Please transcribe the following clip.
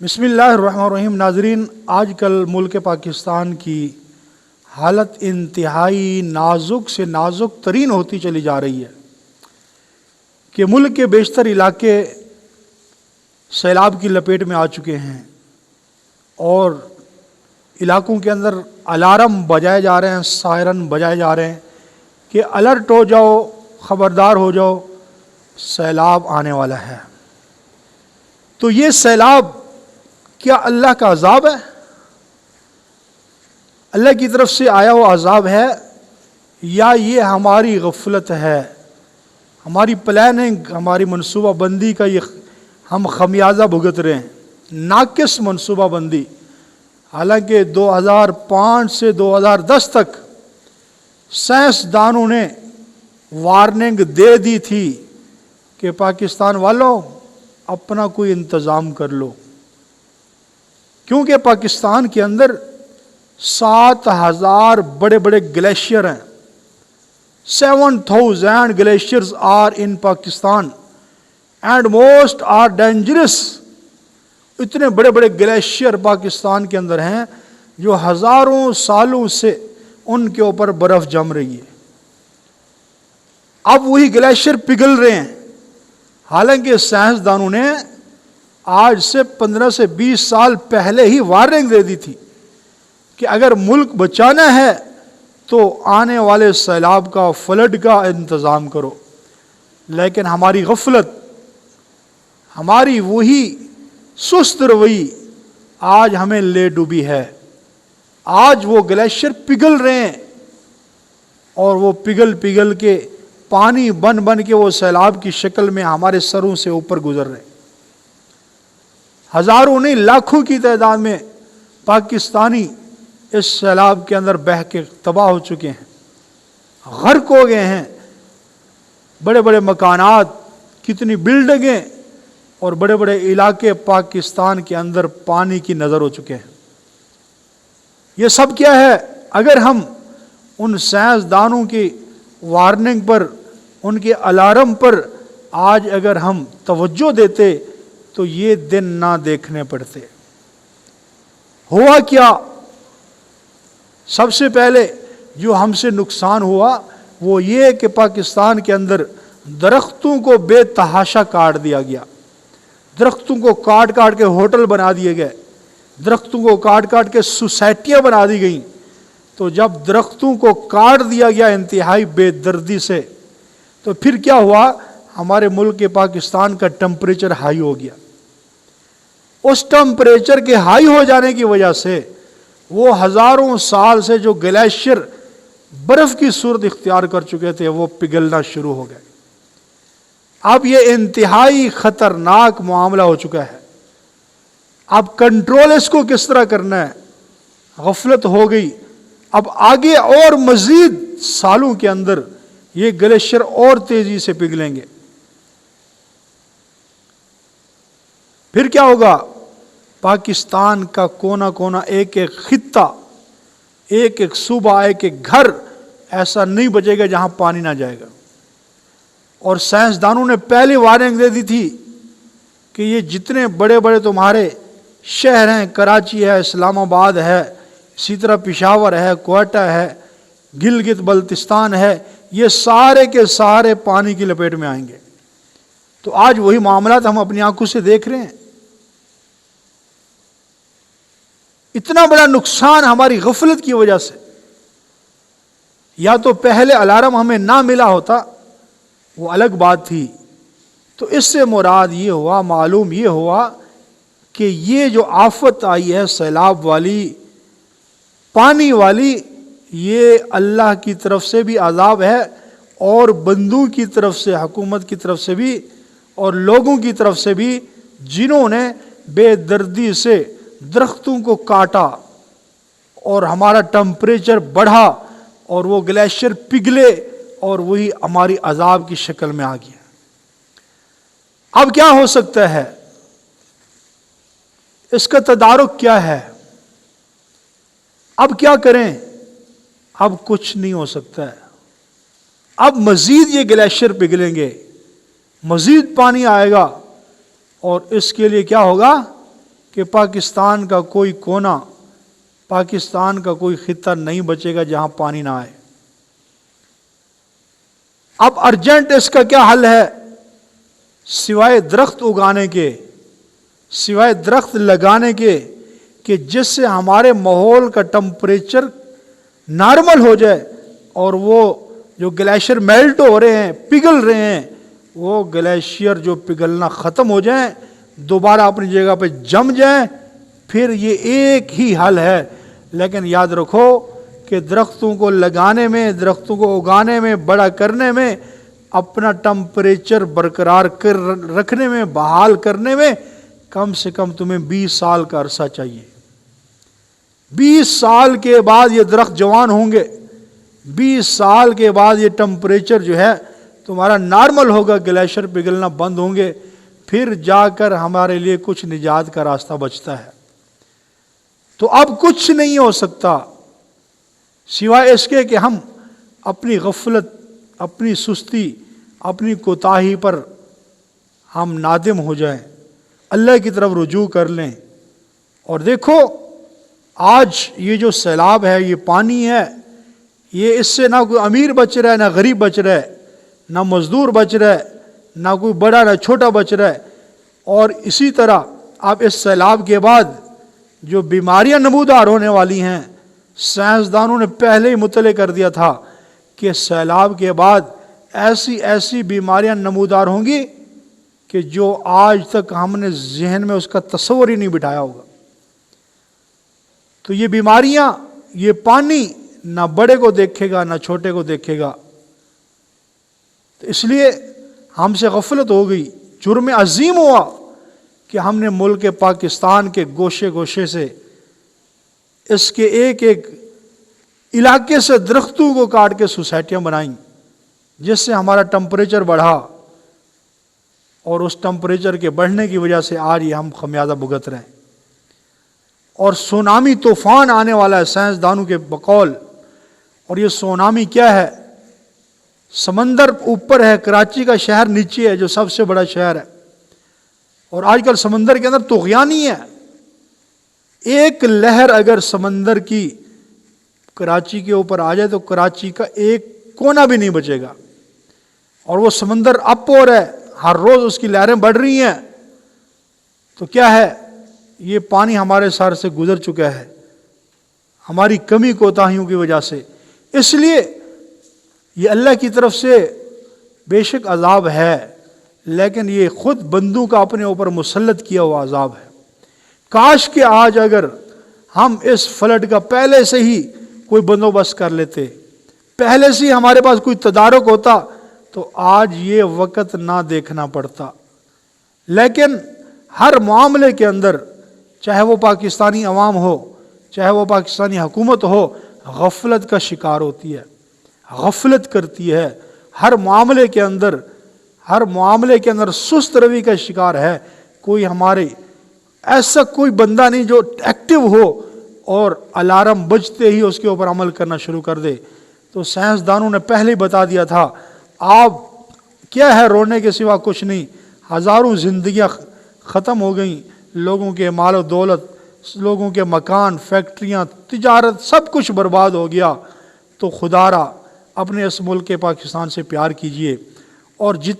بسم اللہ الرحمن الرحیم۔ ناظرین، آج کل ملک پاکستان کی حالت انتہائی نازک سے نازک ترین ہوتی چلی جا رہی ہے کہ ملک کے بیشتر علاقے سیلاب کی لپیٹ میں آ چکے ہیں اور علاقوں کے اندر الارم بجائے جا رہے ہیں، سائرن بجائے جا رہے ہیں کہ الرٹ ہو جاؤ، خبردار ہو جاؤ، سیلاب آنے والا ہے۔ تو یہ سیلاب کیا اللہ کا عذاب ہے؟ اللہ کی طرف سے آیا ہوا عذاب ہے یا یہ ہماری غفلت ہے، ہماری پلاننگ، ہماری منصوبہ بندی کا یہ ہم خمیازہ بھگت رہے ہیں، ناقص منصوبہ بندی۔ حالانکہ 2005 سے 2010 تک سائنسدانوں نے وارننگ دے دی تھی کہ پاکستان والوں اپنا کوئی انتظام کر لو، کیونکہ پاکستان کے اندر 7,000 بڑے بڑے گلیشیئر ہیں۔ 7,000 glaciers are in Pakistan and most are dangerous۔ اتنے بڑے بڑے گلیشیئر پاکستان کے اندر ہیں جو ہزاروں سالوں سے ان کے اوپر برف جم رہی ہے۔ اب وہی گلیشیئر پگھل رہے ہیں، حالانکہ سائنسدانوں نے آج سے 15 سے 20 سال پہلے ہی وارننگ دے دی تھی کہ اگر ملک بچانا ہے تو آنے والے سیلاب کا، فلڈ کا انتظام کرو۔ لیکن ہماری غفلت، ہماری وہی سست روی آج ہمیں لے ڈوبی ہے۔ آج وہ گلیشیئر پگھل رہے ہیں اور وہ پگھل کے پانی بن کے وہ سیلاب کی شکل میں ہمارے سروں سے اوپر گزر رہے ہیں۔ ہزاروں نہیں، لاکھوں کی تعداد میں پاکستانی اس سیلاب کے اندر بہہ کے تباہ ہو چکے ہیں، غرق ہو گئے ہیں۔ بڑے بڑے مکانات، کتنی بلڈنگیں اور بڑے بڑے علاقے پاکستان کے اندر پانی کی نظر ہو چکے ہیں۔ یہ سب کیا ہے؟ اگر ہم ان سائنسدانوں کی وارننگ پر، ان کے الارم پر آج اگر ہم توجہ دیتے تو یہ دن نہ دیکھنے پڑتے۔ ہوا کیا؟ سب سے پہلے جو ہم سے نقصان ہوا وہ یہ کہ پاکستان کے اندر درختوں کو بے تحاشا کاٹ دیا گیا۔ درختوں کو کاٹ کے ہوٹل بنا دیے گئے، درختوں کو کاٹ کے سوسائٹیاں بنا دی گئیں۔ تو جب درختوں کو کاٹ دیا گیا انتہائی بے دردی سے، تو پھر کیا ہوا؟ ہمارے ملک کے پاکستان کا ٹمپریچر ہائی ہو گیا۔ اس ٹمپریچر کے ہائی ہو جانے کی وجہ سے وہ ہزاروں سال سے جو گلیشیئر برف کی صورت اختیار کر چکے تھے وہ پگھلنا شروع ہو گئے۔ اب یہ انتہائی خطرناک معاملہ ہو چکا ہے۔ اب کنٹرول اس کو کس طرح کرنا ہے؟ غفلت ہو گئی۔ اب آگے اور مزید سالوں کے اندر یہ گلیشیئر اور تیزی سے پگھلیں گے۔ پھر کیا ہوگا؟ پاکستان کا کونا کونا، ایک ایک خطہ، ایک ایک صوبہ، ایک ایک گھر ایسا نہیں بچے گا جہاں پانی نہ جائے گا۔ اور سائنسدانوں نے پہلی وارننگ دے دی تھی کہ یہ جتنے بڑے بڑے تمہارے شہر ہیں، کراچی ہے، اسلام آباد ہے، اسی طرح پشاور ہے، کوئٹہ ہے، گلگت بلتستان ہے، یہ سارے کے سارے پانی کی لپیٹ میں آئیں گے۔ تو آج وہی معاملات ہم اپنی آنکھوں سے دیکھ رہے ہیں۔ اتنا بڑا نقصان ہماری غفلت کی وجہ سے۔ یا تو پہلے الارم ہمیں نہ ملا ہوتا، وہ الگ بات تھی۔ تو اس سے مراد یہ ہوا، معلوم یہ ہوا کہ یہ جو آفت آئی ہے سیلاب والی، پانی والی، یہ اللہ کی طرف سے بھی عذاب ہے اور بندوں کی طرف سے، حکومت کی طرف سے بھی اور لوگوں کی طرف سے بھی، جنہوں نے بے دردی سے درختوں کو کاٹا اور ہمارا ٹمپریچر بڑھا اور وہ گلیشیئر پگھلے اور وہی ہماری عذاب کی شکل میں آ گیا۔ اب کیا ہو سکتا ہے؟ اس کا تدارک کیا ہے؟ اب کیا کریں؟ اب کچھ نہیں ہو سکتا ہے۔ اب مزید یہ گلیشیئر پگھلیں گے، مزید پانی آئے گا اور اس کے لیے کیا ہوگا؟ کہ پاکستان کا کوئی کونا، پاکستان کا کوئی خطہ نہیں بچے گا جہاں پانی نہ آئے۔ اب ارجنٹ اس کا کیا حل ہے؟ سوائے درخت اگانے کے، سوائے درخت لگانے کے کہ جس سے ہمارے ماحول کا ٹمپریچر نارمل ہو جائے اور وہ جو گلیشیئر میلٹ ہو رہے ہیں، پگھل رہے ہیں، وہ گلیشیئر جو پگھلنا ختم ہو جائیں، دوبارہ اپنی جگہ پہ جم جائیں، پھر یہ ایک ہی حل ہے۔ لیکن یاد رکھو کہ درختوں کو لگانے میں، درختوں کو اگانے میں، بڑا کرنے میں، اپنا ٹمپریچر برقرار رکھنے میں، بحال کرنے میں کم سے کم تمہیں 20 سال کا عرصہ چاہیے۔ 20 سال کے بعد یہ درخت جوان ہوں گے، 20 سال کے بعد یہ ٹمپریچر جو ہے تمہارا نارمل ہوگا، گلیشیئر پگھلنا بند ہوں گے، پھر جا کر ہمارے لیے کچھ نجات کا راستہ بچتا ہے۔ تو اب کچھ نہیں ہو سکتا سوائے اس کے کہ ہم اپنی غفلت، اپنی سستی، اپنی کوتاہی پر ہم نادم ہو جائیں، اللہ کی طرف رجوع کر لیں۔ اور دیکھو آج یہ جو سیلاب ہے، یہ پانی ہے، یہ اس سے نہ کوئی امیر بچ رہا ہے، نہ غریب بچ رہا ہے، نہ مزدور بچ رہا ہے، نہ کوئی بڑا نہ چھوٹا بچ رہا ہے۔ اور اسی طرح اب اس سیلاب کے بعد جو بیماریاں نمودار ہونے والی ہیں، سائنسدانوں نے پہلے ہی مطلع کر دیا تھا کہ سیلاب کے بعد ایسی ایسی بیماریاں نمودار ہوں گی کہ جو آج تک ہم نے ذہن میں اس کا تصور ہی نہیں بٹھایا ہوگا۔ تو یہ بیماریاں، یہ پانی نہ بڑے کو دیکھے گا نہ چھوٹے کو دیکھے گا۔ تو اس لیے ہم سے غفلت ہو گئی، جرم عظیم ہوا کہ ہم نے ملک پاکستان کے گوشے گوشے سے، اس کے ایک ایک علاقے سے درختوں کو کاٹ کے سوسائٹیاں بنائیں، جس سے ہمارا ٹمپریچر بڑھا، اور اس ٹمپریچر کے بڑھنے کی وجہ سے آج یہ ہم خمیازہ بھگت رہے ہیں۔ اور سونامی طوفان آنے والا ہے سائنسدانوں کے بقول۔ اور یہ سونامی کیا ہے؟ سمندر اوپر ہے، کراچی کا شہر نیچے ہے جو سب سے بڑا شہر ہے، اور آج کل سمندر کے اندر طغیانی ہے۔ ایک لہر اگر سمندر کی کراچی کے اوپر آ جائے تو کراچی کا ایک کونا بھی نہیں بچے گا، اور وہ سمندر اپ ہو رہا ہے، ہر روز اس کی لہریں بڑھ رہی ہیں۔ تو کیا ہے؟ یہ پانی ہمارے سر سے گزر چکا ہے ہماری کمی کوتاہیوں کی وجہ سے۔ اس لیے یہ اللہ کی طرف سے بے شک عذاب ہے، لیکن یہ خود بندوں کا اپنے اوپر مسلط کیا ہوا عذاب ہے۔ کاش کہ آج اگر ہم اس فلڈ کا پہلے سے ہی کوئی بندوبست کر لیتے، پہلے سے ہی ہمارے پاس کوئی تدارک ہوتا، تو آج یہ وقت نہ دیکھنا پڑتا۔ لیکن ہر معاملے کے اندر، چاہے وہ پاکستانی عوام ہو، چاہے وہ پاکستانی حکومت ہو، غفلت کا شکار ہوتی ہے، غفلت کرتی ہے، ہر معاملے کے اندر سست روی کا شکار ہے۔ کوئی ہمارے ایسا کوئی بندہ نہیں جو ایکٹیو ہو اور الارم بجتے ہی اس کے اوپر عمل کرنا شروع کر دے۔ تو سائنسدانوں نے پہلے ہی بتا دیا تھا، آپ کیا ہے، رونے کے سوا کچھ نہیں۔ ہزاروں زندگیاں ختم ہو گئیں، لوگوں کے مال و دولت، لوگوں کے مکان، فیکٹریاں، تجارت، سب کچھ برباد ہو گیا۔ تو خدا را اپنے اس ملک پاکستان سے پیار کیجئے، اور جتنا